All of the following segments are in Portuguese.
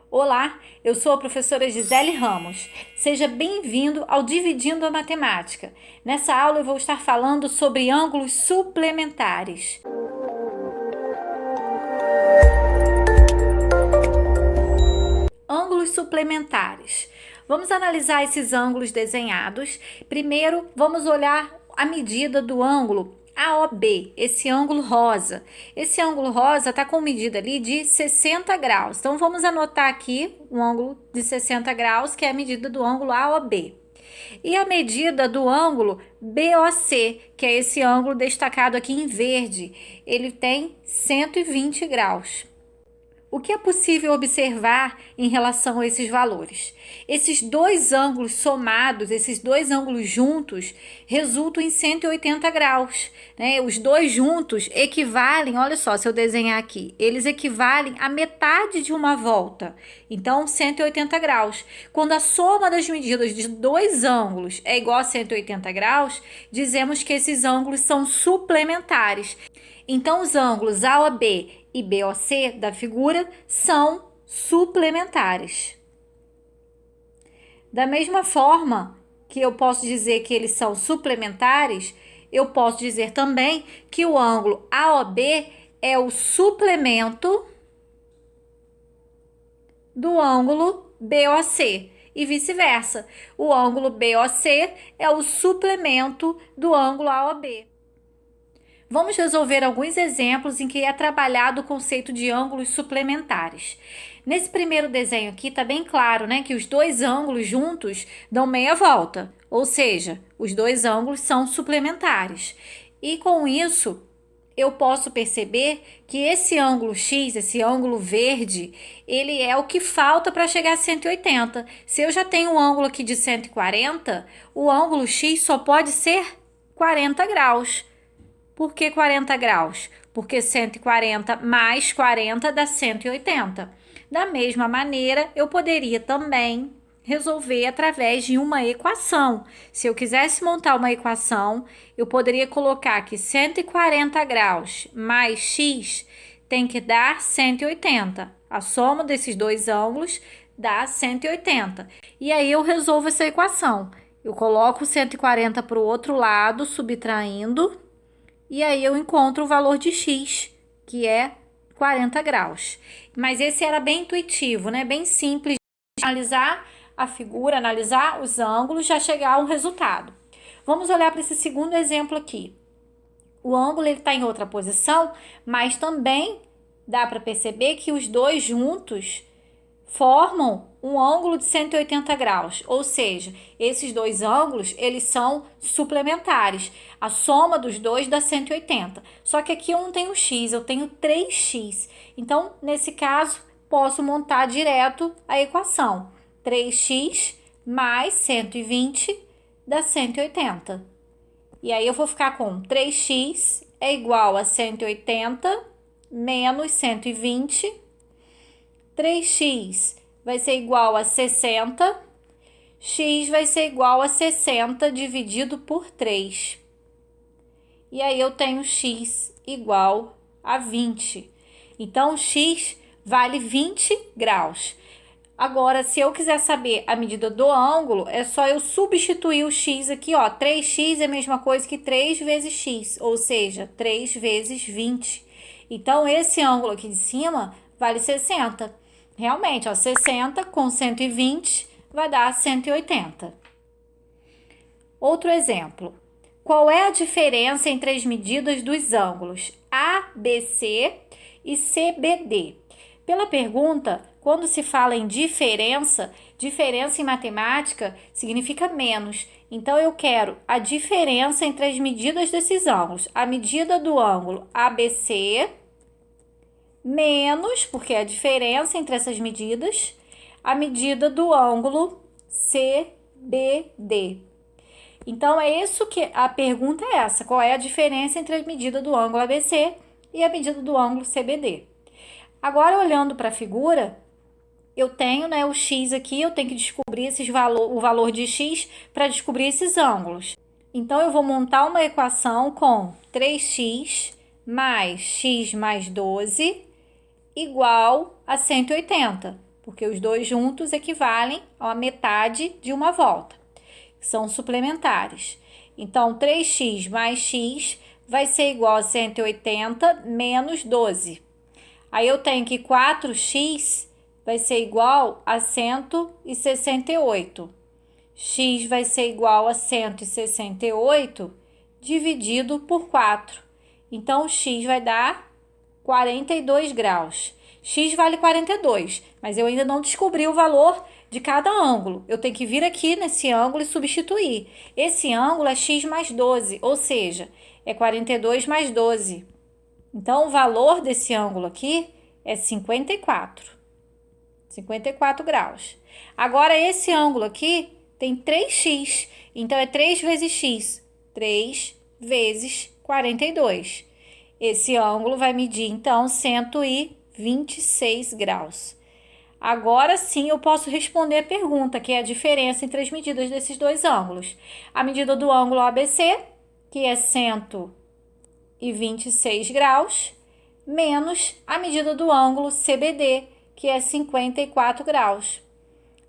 Olá, eu sou a professora Gisele Ramos. Seja bem-vindo ao Dividindo a Matemática. Nessa aula eu vou estar falando sobre ângulos suplementares. Ângulos suplementares. Vamos analisar esses ângulos desenhados. Primeiro, vamos olhar a medida do ângulo AOB, esse ângulo rosa. Esse ângulo rosa está com medida ali de 60 graus. Então, vamos anotar aqui um ângulo de 60 graus, que é a medida do ângulo AOB. E a medida do ângulo BOC, que é esse ângulo destacado aqui em verde, ele tem 120 graus. O que é possível observar em relação a esses valores? Esses dois ângulos somados, esses dois ângulos juntos, resultam em 180 graus, né? Os dois juntos equivalem, olha só, se eu desenhar aqui, eles equivalem a metade de uma volta. Então, 180 graus. Quando a soma das medidas de dois ângulos é igual a 180 graus, dizemos que esses ângulos são suplementares. Então, os ângulos AOB e BOC da figura são suplementares. Da mesma forma que eu posso dizer que eles são suplementares, eu posso dizer também que o ângulo AOB é o suplemento do ângulo BOC e vice-versa. O ângulo BOC é o suplemento do ângulo AOB. Vamos resolver alguns exemplos em que é trabalhado o conceito de ângulos suplementares. Nesse primeiro desenho aqui está bem claro, né, que os dois ângulos juntos dão meia volta, ou seja, os dois ângulos são suplementares. E com isso, eu posso perceber que esse ângulo X, esse ângulo verde, ele é o que falta para chegar a 180. Se eu já tenho um ângulo aqui de 140, o ângulo X só pode ser 40 graus. Por que 40 graus? Porque 140 mais 40 dá 180. Da mesma maneira, eu poderia também resolver através de uma equação. Se eu quisesse montar uma equação, eu poderia colocar que 140 graus mais x tem que dar 180. A soma desses dois ângulos dá 180. E aí eu resolvo essa equação. Eu coloco 140 para o outro lado, subtraindo. E aí eu encontro o valor de x, que é 40 graus. Mas esse era bem intuitivo, né? Bem simples de analisar a figura, analisar os ângulos, já chegar a um resultado. Vamos olhar para esse segundo exemplo aqui. O ângulo está em outra posição, mas também dá para perceber que os dois juntos formam um ângulo de 180 graus, ou seja, esses dois ângulos, eles são suplementares. A soma dos dois dá 180. Só que aqui eu não tenho x, eu tenho 3x. Então, nesse caso, posso montar direto a equação. 3x mais 120 dá 180. E aí eu vou ficar com 3x é igual a 180 menos 120. 3x vai ser igual a 60, x vai ser igual a 60 dividido por 3. E aí eu tenho x igual a 20. Então, x vale 20 graus. Agora, se eu quiser saber a medida do ângulo, é só eu substituir o x aqui, ó. 3x é a mesma coisa que 3 vezes x, ou seja, 3 vezes 20. Então, esse ângulo aqui de cima vale 60. Realmente, ó, 60 com 120 vai dar 180. Outro exemplo. Qual é a diferença entre as medidas dos ângulos ABC e CBD? Pela pergunta, quando se fala em diferença, diferença em matemática significa menos. Então, eu quero a diferença entre as medidas desses ângulos. A medida do ângulo ABC menos, porque é a diferença entre essas medidas, a medida do ângulo CBD. Então, é isso que a pergunta é essa. Qual é a diferença entre a medida do ângulo ABC e a medida do ângulo CBD? Agora, olhando para a figura, eu tenho, né, o x aqui, eu tenho que descobrir o valor de x para descobrir esses ângulos. Então, eu vou montar uma equação com 3x mais x mais 12 igual a 180, porque os dois juntos equivalem a metade de uma volta. São suplementares. Então, 3x mais x vai ser igual a 180 menos 12. Aí eu tenho que 4x vai ser igual a 168. X vai ser igual a 168 dividido por 4. Então, x vai dar 42 graus. X vale 42, mas eu ainda não descobri o valor de cada ângulo. Eu tenho que vir aqui nesse ângulo e substituir. Esse ângulo é x mais 12, ou seja, é 42 mais 12. Então, o valor desse ângulo aqui é 54. 54 graus. Agora, esse ângulo aqui tem 3x, então é 3 vezes x. 3 vezes 42. Esse ângulo vai medir, então, 126 graus. Agora sim eu posso responder a pergunta, que é a diferença entre as medidas desses dois ângulos. A medida do ângulo ABC, que é 126 graus, menos a medida do ângulo CBD, que é 54 graus.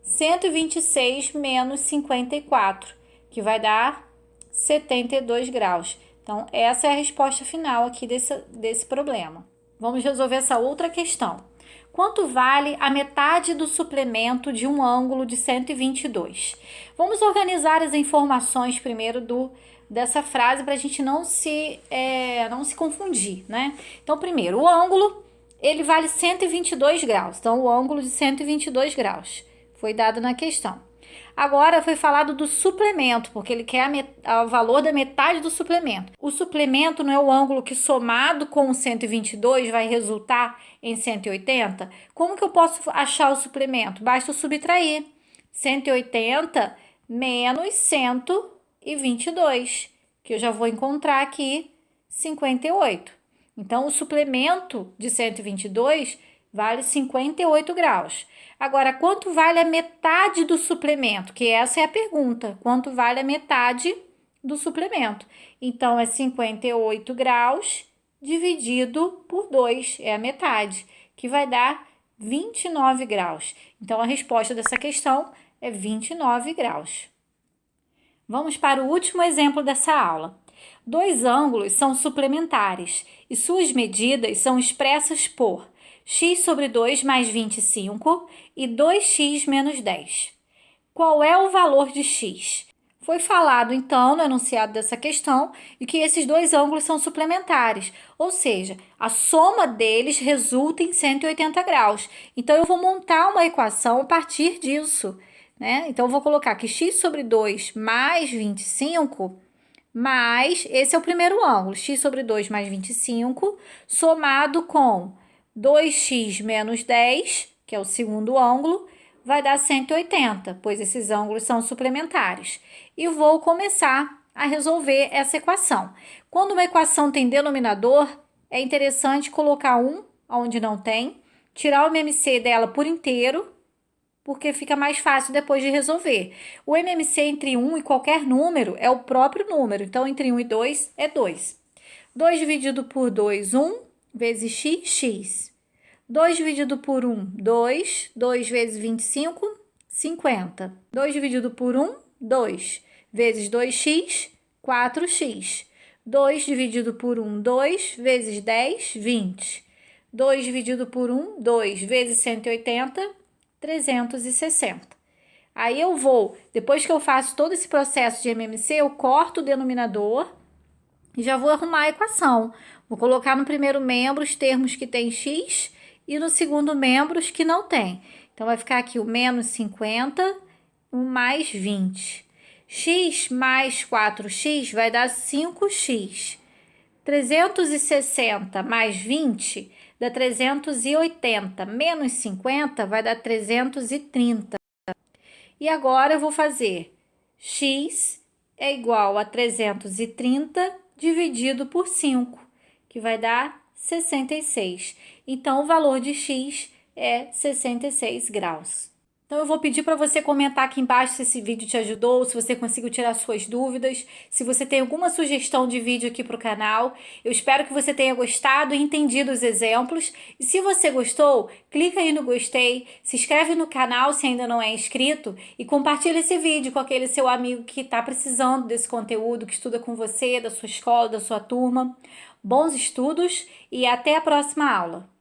126 menos 54, que vai dar 72 graus. Então, essa é a resposta final aqui desse problema. Vamos resolver essa outra questão. Quanto vale a metade do suplemento de um ângulo de 122? Vamos organizar as informações primeiro dessa frase para a gente não se confundir, né? Então, primeiro, o ângulo, ele vale 122 graus. Então, o ângulo de 122 graus foi dado na questão. Agora foi falado do suplemento, porque ele quer o valor da metade do suplemento. O suplemento não é o ângulo que somado com o 122 vai resultar em 180? Como que eu posso achar o suplemento? Basta eu subtrair 180 menos 122, que eu já vou encontrar aqui 58. Então, o suplemento de 122 vale 58 graus. Agora, quanto vale a metade do suplemento? Que essa é a pergunta. Quanto vale a metade do suplemento? Então, é 58 graus dividido por 2, é a metade, que vai dar 29 graus. Então, a resposta dessa questão é 29 graus. Vamos para o último exemplo dessa aula. Dois ângulos são suplementares e suas medidas são expressas por x sobre 2 mais 25 e 2x menos 10. Qual é o valor de x? Foi falado, então, no enunciado dessa questão, de que esses dois ângulos são suplementares, ou seja, a soma deles resulta em 180 graus. Então, eu vou montar uma equação a partir disso, né? Então, eu vou colocar que x sobre 2 mais 25... mais, esse é o primeiro ângulo, x sobre 2 mais 25, somado com 2x menos 10, que é o segundo ângulo, vai dar 180, pois esses ângulos são suplementares. E vou começar a resolver essa equação. Quando uma equação tem denominador, é interessante colocar 1 onde não tem, tirar o MMC dela por inteiro, porque fica mais fácil depois de resolver. O MMC entre 1 e qualquer número é o próprio número, então entre 1 e 2 é 2. 2 dividido por 2, 1, vezes x, x. 2 dividido por 1, 2. 2 vezes 25, 50. 2 dividido por 1, 2. Vezes 2x, 4x. 2 dividido por 1, 2. Vezes 10, 20. 2 dividido por 1, 2. Vezes 180, 360. Aí eu vou, depois que eu faço todo esse processo de MMC, eu corto o denominador e já vou arrumar a equação. Vou colocar no primeiro membro os termos que tem x e no segundo membro os que não tem. Então, vai ficar aqui o menos 50, o mais 20. X mais 4x vai dar 5x. 360 mais 20 dá 380, menos 50 vai dar 330. E agora eu vou fazer x é igual a 330 dividido por 5, que vai dar 66. Então, o valor de x é 66 graus. Então eu vou pedir para você comentar aqui embaixo se esse vídeo te ajudou, se você conseguiu tirar suas dúvidas, se você tem alguma sugestão de vídeo aqui para o canal. Eu espero que você tenha gostado e entendido os exemplos. E se você gostou, clica aí no gostei, se inscreve no canal se ainda não é inscrito e compartilha esse vídeo com aquele seu amigo que está precisando desse conteúdo, que estuda com você, da sua escola, da sua turma. Bons estudos e até a próxima aula!